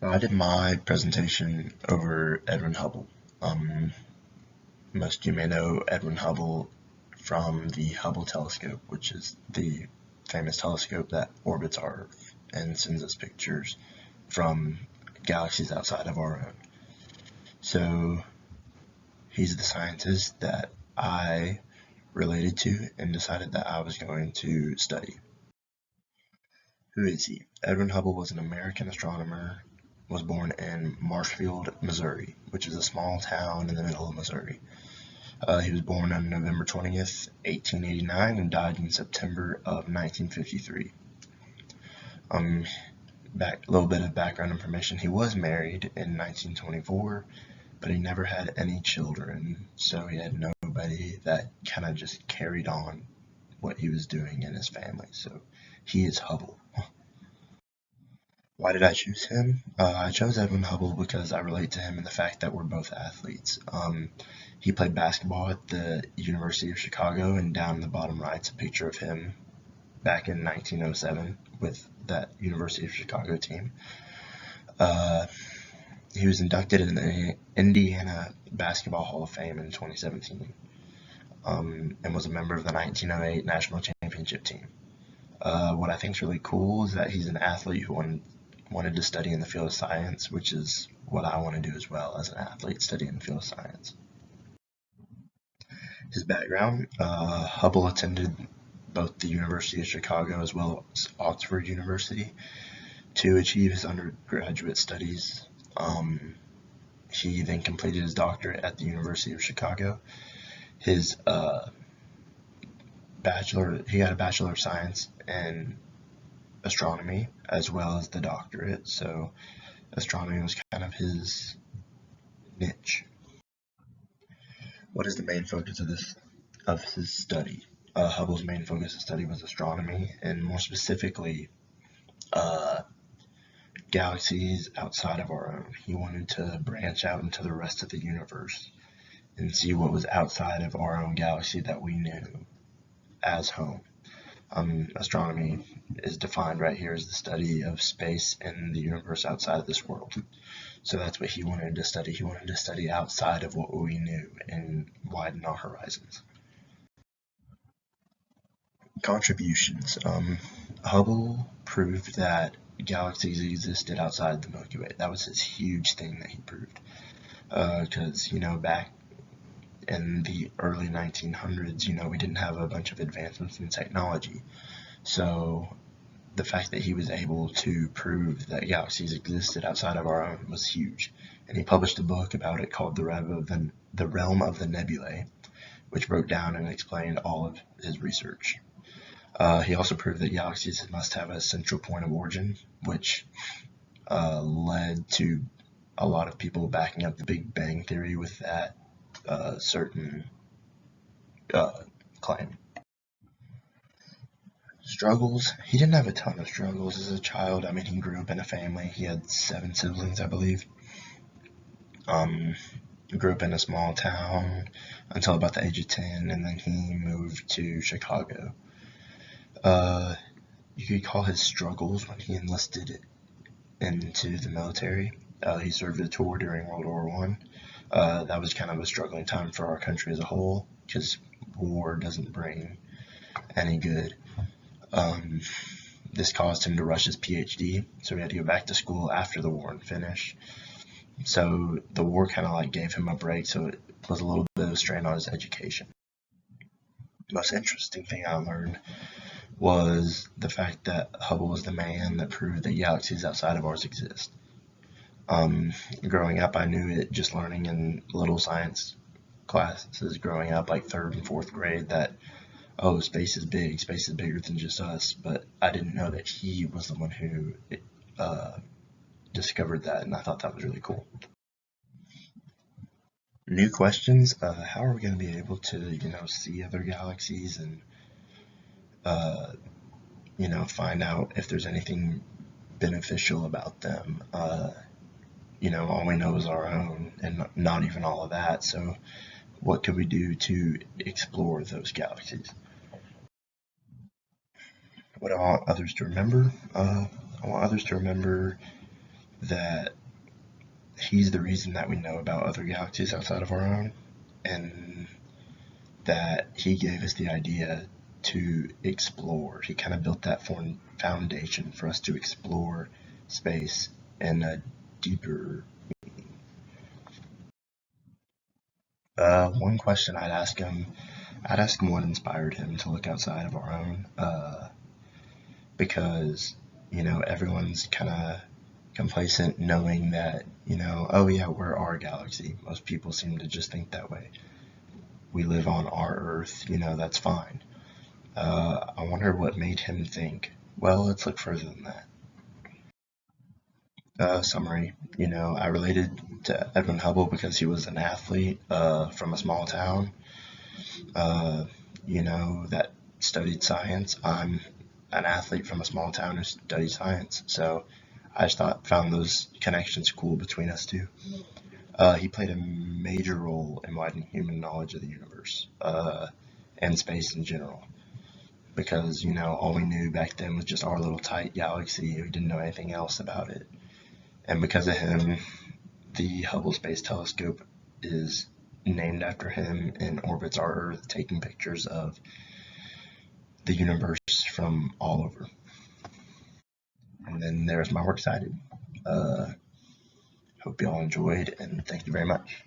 So I did my presentation over Edwin Hubble. Um, Most of you may know Edwin Hubble from the Hubble telescope, which is the famous telescope that orbits our Earth and sends us pictures from galaxies outside of our own. So he's the scientist that I related to and decided that I was going to study. Who is he? Edwin Hubble was an American astronomer, was born in Marshfield, Missouri, which is a small town in the middle of Missouri. He was born on November 20th, 1889, and died in September of 1953. A little bit of background information. He was married in 1924, but he never had any children, so he had nobody that kind of just carried on what he was doing in his family. So he is Hubble. Why did I choose him? I chose Edwin Hubble because I relate to him in the fact that we're both athletes. He played basketball at the University of Chicago, and down in the bottom right's a picture of him back in 1907 with that University of Chicago team. He was inducted in the Indiana Basketball Hall of Fame in 2017, and was a member of the 1908 National Championship team. What I think is really cool is that he's an athlete who wanted to study in the field of science, which is what I want to do as well as an athlete, study in the field of science. His background, Hubble attended both the University of Chicago as well as Oxford University to achieve his undergraduate studies. He then completed his doctorate at the University of Chicago. His he had a Bachelor of Science in astronomy as well as the doctorate, so astronomy was kind of his niche. What is the main focus of his study? Hubble's main focus of study was astronomy, and more specifically, uh, galaxies outside of our own. He wanted to branch out into the rest of the universe and see what was outside of our own galaxy that we knew as home. Astronomy is defined right here as the study of space and the universe outside of this world. So that's what he wanted to study. He wanted to study outside of what we knew and widen our horizons. Contributions. Hubble proved that galaxies existed outside the Milky Way. That was his huge thing that he proved. Because, back in the early 1900s, we didn't have a bunch of advancements in technology. So the fact that he was able to prove that galaxies existed outside of our own was huge. And he published a book about it called The Realm of the Nebulae, which broke down and explained all of his research. He also proved that galaxies must have a central point of origin, which led to a lot of people backing up the Big Bang Theory with that certain claim. Struggles. He didn't have a ton of struggles as a child. I mean, he grew up in a family. He had 7 siblings, I believe. Grew up in a small town until about the age of 10, and then he moved to Chicago. You could call his struggles when he enlisted into the military. He served a tour during World War I. That was kind of a struggling time for our country as a whole, because war doesn't bring any good. This caused him to rush his PhD, so he had to go back to school after the war and finish. So the war kind of gave him a break, so it was a little bit of a strain on his education. The most interesting thing I learned was the fact that Hubble was the man that proved that galaxies outside of ours exist. Growing up, I knew it just learning in little science classes growing up, like 3rd and 4th grade, that space is big, space is bigger than just us, but I didn't know that he was the one who discovered that, and I thought that was really cool. New questions, how are we going to be able to, see other galaxies and, find out if there's anything beneficial about them? All we know is our own, and not even all of that, so what could we do to explore those galaxies? What I want others to remember? I want others to remember that he's the reason that we know about other galaxies outside of our own, and that he gave us the idea to explore. He kind of built that foundation for us to explore space in a deeper. One question I'd ask him what inspired him to look outside of our own, because everyone's kind of complacent knowing that oh yeah, we're our galaxy. Most people seem to just think that way. We live on our Earth, that's fine. I wonder what made him think, well, let's look further than that. Summary, I related to Edwin Hubble because he was an athlete from a small town, uh, that studied science. I'm an athlete from a small town who studied science, so I just found those connections cool between us two. He played a major role in widening human knowledge of the universe and space in general. Because all we knew back then was just our little tight galaxy. We didn't know anything else about it. And because of him, the Hubble Space Telescope is named after him and orbits our Earth, taking pictures of the universe from all over. And then there's my works cited. Uh, Hope you all enjoyed, and thank you very much.